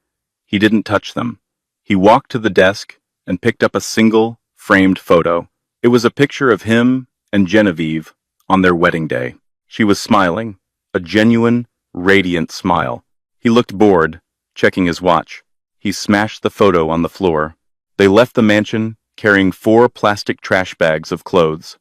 He didn't touch them. He walked to the desk and picked up a single, framed photo. It was a picture of him and Genevieve on their wedding day. She was smiling, a genuine, radiant smile. He looked bored, checking his watch. He smashed the photo on the floor. They left the mansion carrying 4 plastic trash bags of clothes.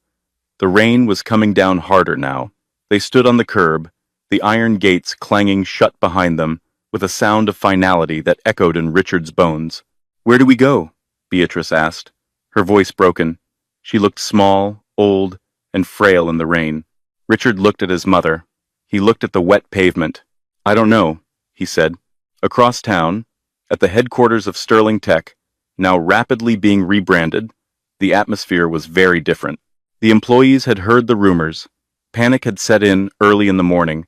The rain was coming down harder now. They stood on the curb, the iron gates clanging shut behind them with a sound of finality that echoed in Richard's bones. Where do we go? Beatrice asked, her voice broken. She looked small, old, and frail in the rain. Richard looked at his mother. He looked at the wet pavement. I don't know, he said. Across town, at the headquarters of Sterling Tech, now rapidly being rebranded, the atmosphere was very different. The employees had heard the rumors. Panic had set in early in the morning.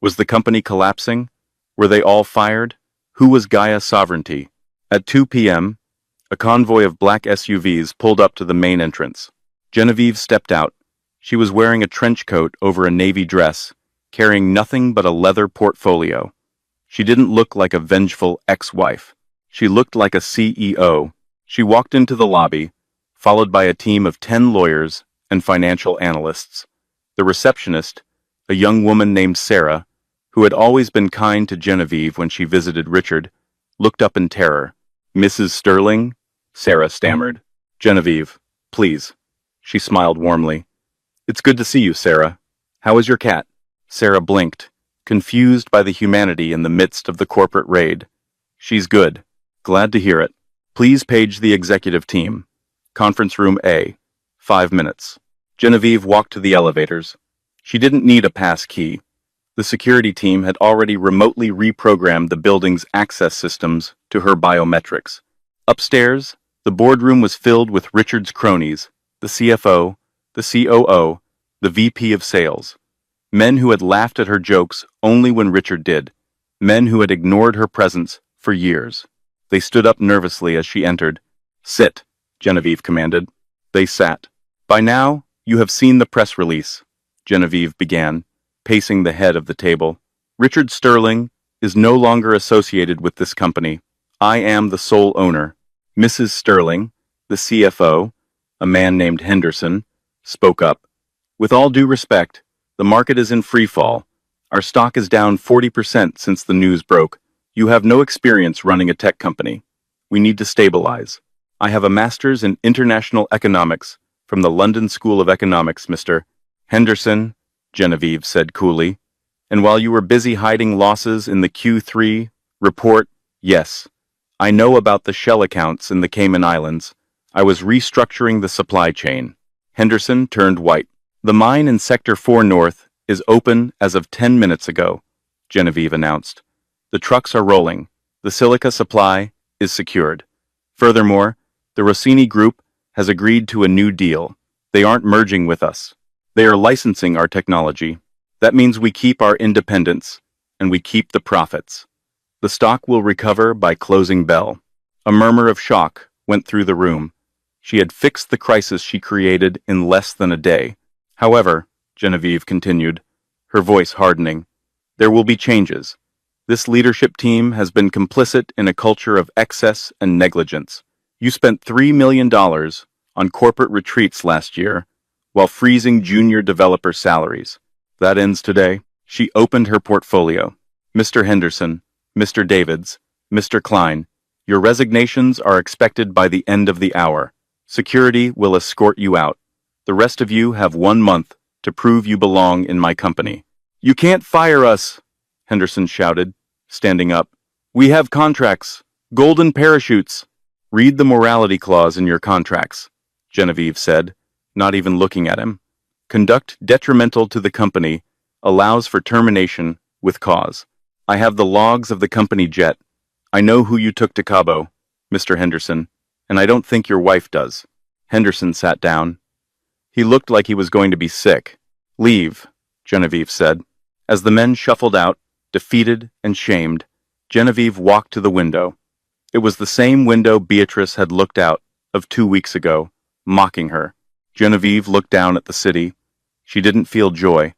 Was the company collapsing? Were they all fired? Who was Gaia Sovereignty? At 2 p.m., a convoy of black SUVs pulled up to the main entrance. Genevieve stepped out. She was wearing a trench coat over a navy dress, carrying nothing but a leather portfolio. She didn't look like a vengeful ex-wife. She looked like a CEO. She walked into the lobby, followed by a team of 10 lawyers and financial analysts. The receptionist, a young woman named Sarah, who had always been kind to Genevieve when she visited Richard, looked up in terror. Mrs. Sterling? Sarah stammered. Genevieve, please. She smiled warmly. It's good to see you, Sarah. How is your cat? Sarah blinked, confused by the humanity in the midst of the corporate raid. She's good. Glad to hear it. Please page the executive team. Conference room A. 5 minutes. Genevieve walked to the elevators. She didn't need a pass key. The security team had already remotely reprogrammed the building's access systems to her biometrics. Upstairs, the boardroom was filled with Richard's cronies, the CFO, the COO, the VP of sales. Men who had laughed at her jokes only when Richard did. Men who had ignored her presence for years. They stood up nervously as she entered. Sit, Genevieve commanded. They sat. By now, you have seen the press release, Genevieve began, pacing the head of the table. Richard Sterling is no longer associated with this company. I am the sole owner. Mrs. Sterling, the CFO, a man named Henderson, spoke up. With all due respect, the market is in free fall. Our stock is down 40% since the news broke. You have no experience running a tech company. We need to stabilize. I have a master's in international economics from the London School of Economics, Mr. Henderson, Genevieve said coolly. And while you were busy hiding losses in the Q3 report, yes, I know about the shell accounts in the Cayman Islands. I was restructuring the supply chain. Henderson turned white. The mine in Sector 4 North is open as of 10 minutes ago, Genevieve announced. The trucks are rolling. The silica supply is secured. Furthermore, the Rossini Group has agreed to a new deal. They aren't merging with us. They are licensing our technology. That means we keep our independence, and we keep the profits. The stock will recover by closing bell. A murmur of shock went through the room. She had fixed the crisis she created in less than a day. However, Genevieve continued, her voice hardening, there will be changes. This leadership team has been complicit in a culture of excess and negligence. You spent $3 million on corporate retreats last year, while freezing junior developer salaries. That ends today. She opened her portfolio. Mr. Henderson, Mr. Davids, Mr. Klein, your resignations are expected by the end of the hour. Security will escort you out. The rest of you have 1 month to prove you belong in my company. You can't fire us, Henderson shouted, standing up. We have contracts, golden parachutes. Read the morality clause in your contracts, Genevieve said, not even looking at him. Conduct detrimental to the company allows for termination with cause. I have the logs of the company jet. I know who you took to Cabo, Mr. Henderson, and I don't think your wife does. Henderson sat down. He looked like he was going to be sick. Leave, Genevieve said. As the men shuffled out, defeated and shamed, Genevieve walked to the window. It was the same window Beatrice had looked out of 2 weeks ago, mocking her. Genevieve looked down at the city. She didn't feel joy.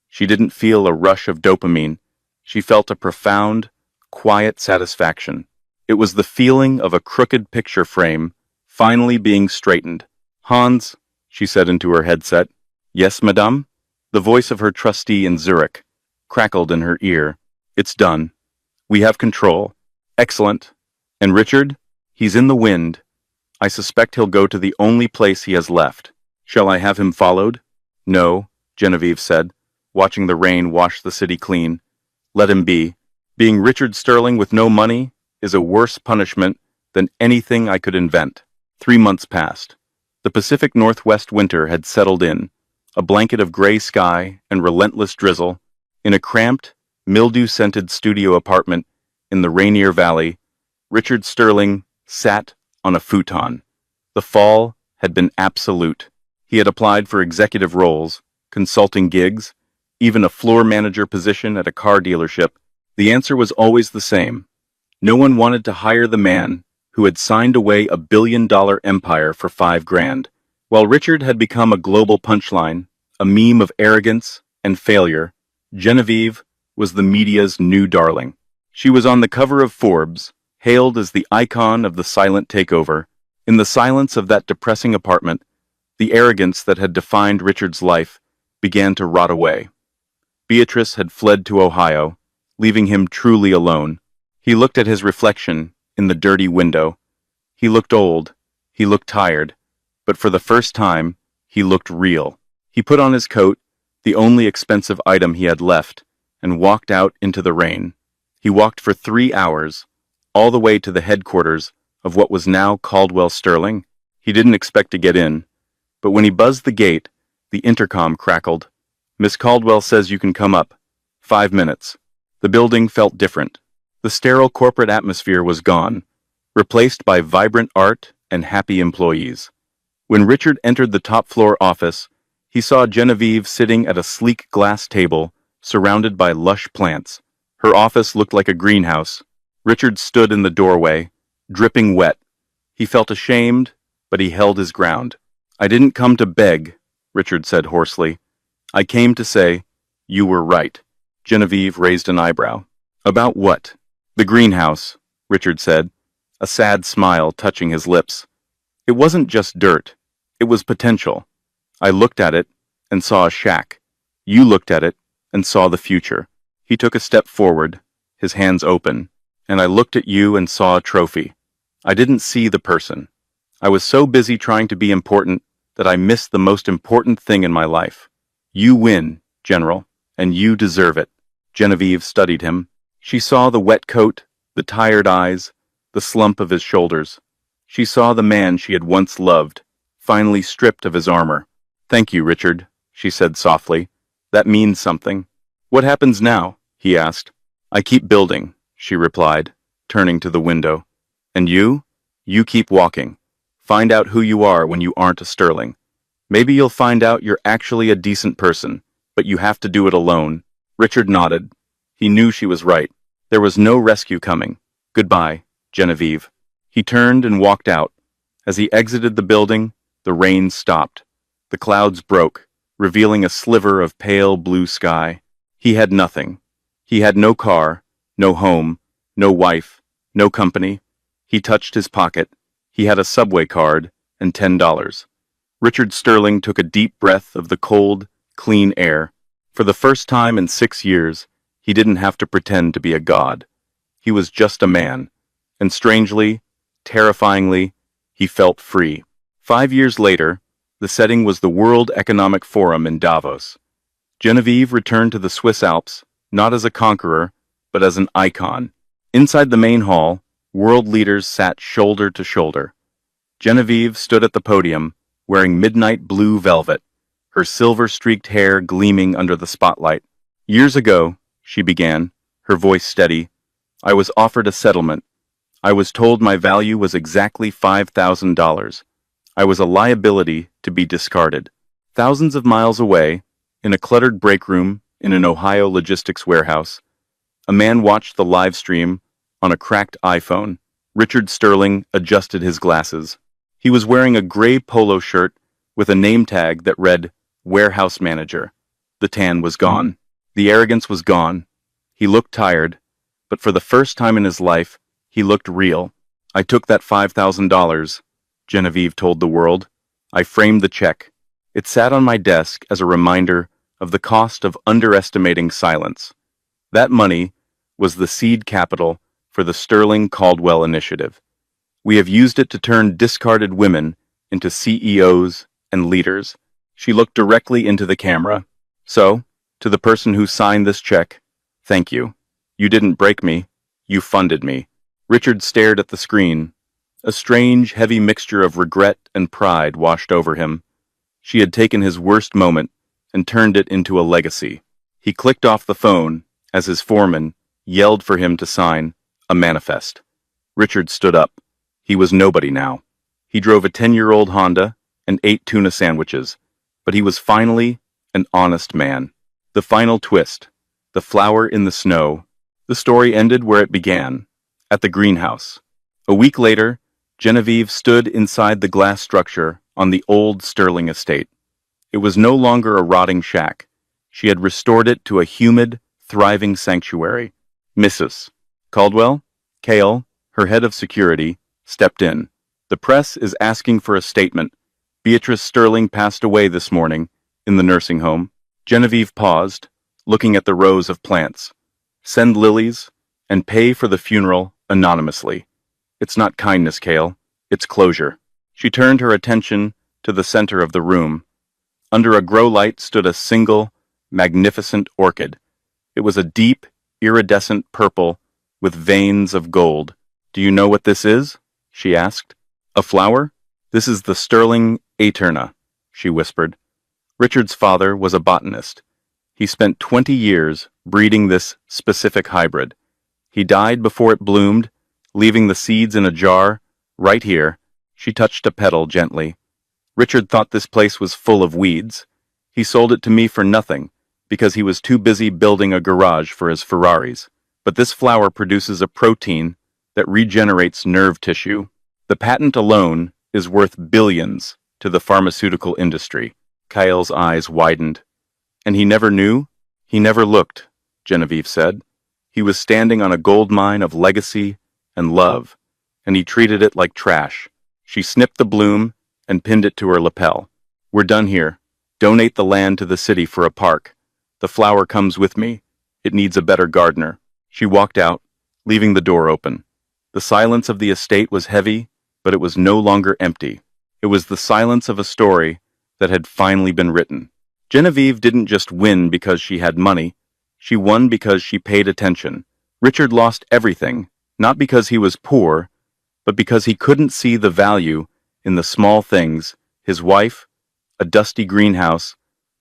She didn't feel a rush of dopamine. She felt a profound, quiet satisfaction. It was the feeling of a crooked picture frame finally being straightened. Hans, she said into her headset. Yes, madame? The voice of her trustee in Zurich crackled in her ear. It's done. We have control. Excellent. And Richard? He's in the wind. I suspect he'll go to the only place he has left. Shall I have him followed? No, Genevieve said, watching the rain wash the city clean. Let him be. Being Richard Sterling with no money is a worse punishment than anything I could invent. 3 months passed. The Pacific Northwest winter had settled in, a blanket of gray sky and relentless drizzle. In a cramped, mildew-scented studio apartment in the Rainier Valley, Richard Sterling sat on a futon. The fall had been absolute. He had applied for executive roles, consulting gigs, even a floor manager position at a car dealership. The answer was always the same. No one wanted to hire the man who had signed away a billion-dollar empire for $5,000. While Richard had become a global punchline, a meme of arrogance and failure, Genevieve was the media's new darling. She was on the cover of Forbes, hailed as the icon of the silent takeover. In the silence of that depressing apartment, the arrogance that had defined Richard's life began to rot away. Beatrice had fled to Ohio, leaving him truly alone. He looked at his reflection in the dirty window. He looked old, he looked tired, but for the first time, he looked real. He put on his coat, the only expensive item he had left, and walked out into the rain. He walked for 3 hours, all the way to the headquarters of what was now Caldwell Sterling. He didn't expect to get in, but when he buzzed the gate, the intercom crackled. Miss Caldwell says you can come up. 5 minutes. The building felt different. The sterile corporate atmosphere was gone, replaced by vibrant art and happy employees. When Richard entered the top-floor office, he saw Genevieve sitting at a sleek glass table, surrounded by lush plants. Her office looked like a greenhouse. Richard stood in the doorway, dripping wet. He felt ashamed, but he held his ground. I didn't come to beg, Richard said hoarsely. I came to say, you were right. Genevieve raised an eyebrow. About what? The greenhouse, Richard said, a sad smile touching his lips. It wasn't just dirt. It was potential. I looked at it and saw a shack. You looked at it and saw the future. He took a step forward, his hands open, and I looked at you and saw a trophy. I didn't see the person. I was so busy trying to be important that I missed the most important thing in my life. You win, General, and you deserve it. Genevieve studied him. She saw the wet coat, the tired eyes, the slump of his shoulders. She saw the man she had once loved, finally stripped of his armor. Thank you, Richard, she said softly. That means something. What happens now? He asked. I keep building, she replied, turning to the window. And you? You keep walking. Find out who you are when you aren't a Sterling. Maybe you'll find out you're actually a decent person, but you have to do it alone. Richard nodded. He knew she was right. There was no rescue coming. Goodbye, Genevieve. He turned and walked out. As he exited the building, the rain stopped. The clouds broke, revealing a sliver of pale blue sky. He had nothing. He had no car, no home, no wife, no company. He touched his pocket. He had a subway card and $10. Richard Sterling took a deep breath of the cold, clean air. For the first time in 6 years, he didn't have to pretend to be a god. He was just a man, and strangely, terrifyingly, he felt free. 5 years later, the setting was the World Economic Forum in Davos. Genevieve returned to the Swiss Alps, not as a conqueror, but as an icon. Inside the main hall, world leaders sat shoulder to shoulder. Genevieve stood at the podium, wearing midnight blue velvet, her silver-streaked hair gleaming under the spotlight. "Years ago," she began, her voice steady, "I was offered a settlement. I was told my value was exactly $5,000. I was a liability to be discarded." Thousands of miles away, in a cluttered break room in an Ohio logistics warehouse, a man watched the live stream on a cracked iPhone. Richard Sterling adjusted his glasses. He was wearing a gray polo shirt with a name tag that read, "Warehouse Manager." The tan was gone. The arrogance was gone. He looked tired, but for the first time in his life, he looked real. "I took that $5,000, Genevieve told the world. "I framed the check. It sat on my desk as a reminder of the cost of underestimating silence. That money was the seed capital for the Sterling Caldwell Initiative. We have used it to turn discarded women into CEOs and leaders." She looked directly into the camera. "So, to the person who signed this check, thank you. You didn't break me. You funded me." Richard stared at the screen. A strange, heavy mixture of regret and pride washed over him. She had taken his worst moment and turned it into a legacy. He clicked off the phone as his foreman yelled for him to sign a manifest. Richard stood up. He was nobody now. He drove a 10-year-old Honda and ate tuna sandwiches, but he was finally an honest man. The final twist, the flower in the snow. The story ended where it began, at the greenhouse. A week later, Genevieve stood inside the glass structure on the old Sterling estate. It was no longer a rotting shack. She had restored it to a humid, thriving sanctuary. Mrs. Caldwell, Cale, her head of security, stepped in. "The press is asking for a statement. Beatrice Sterling passed away this morning in the nursing home." Genevieve paused, looking at the rows of plants. "Send lilies and pay for the funeral anonymously. It's not kindness, Cale. It's closure." She turned her attention to the center of the room. Under a grow light stood a single, magnificent orchid. It was a deep, iridescent purple with veins of gold. "Do you know what this is?" she asked. "A flower?" "This is the Sterling Aeterna," she whispered. Richard's father was a botanist. He spent 20 years breeding this specific hybrid. He died before it bloomed, leaving the seeds in a jar, right here. She touched a petal gently. "Richard thought this place was full of weeds. He sold it to me for nothing, because he was too busy building a garage for his Ferraris. But this flower produces a protein that regenerates nerve tissue. The patent alone is worth billions to the pharmaceutical industry." Kyle's eyes widened. "And he never knew? He never looked," Genevieve said. "He was standing on a gold mine of legacy and love, and he treated it like trash." She snipped the bloom and pinned it to her lapel. "We're done here. Donate the land to the city for a park. The flower comes with me. It needs a better gardener." She walked out, leaving the door open. The silence of the estate was heavy, but it was no longer empty. It was the silence of a story that had finally been written. Genevieve didn't just win because she had money. She won because she paid attention. Richard lost everything, not because he was poor, but because he couldn't see the value in the small things: his wife, a dusty greenhouse,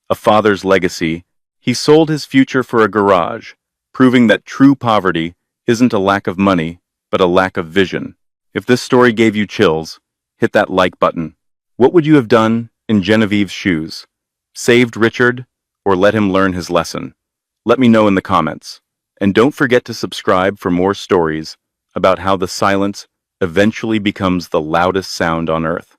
a father's legacy. He sold his future for a garage, proving that true poverty isn't a lack of money, but a lack of vision. If this story gave you chills, hit that like button. What would you have done in Genevieve's shoes? Saved Richard, or let him learn his lesson? Let me know in the comments. And don't forget to subscribe for more stories about how the silence eventually becomes the loudest sound on earth.